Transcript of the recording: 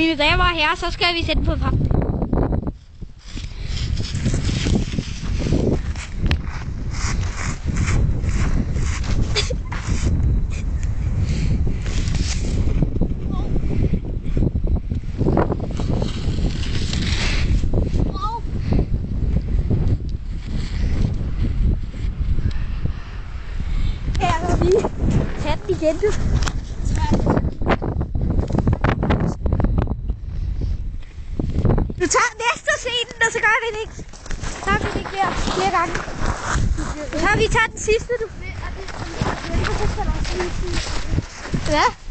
Mine damer og herrer, så skal vi sætte den på pap. Her kan vi tage den igen, du. Du tager næste scenen, og så gør vi det ikke. Så har vi det ikke flere gange. Så har vi taget den sidste, du. Det er det, som jeg har. Hvad?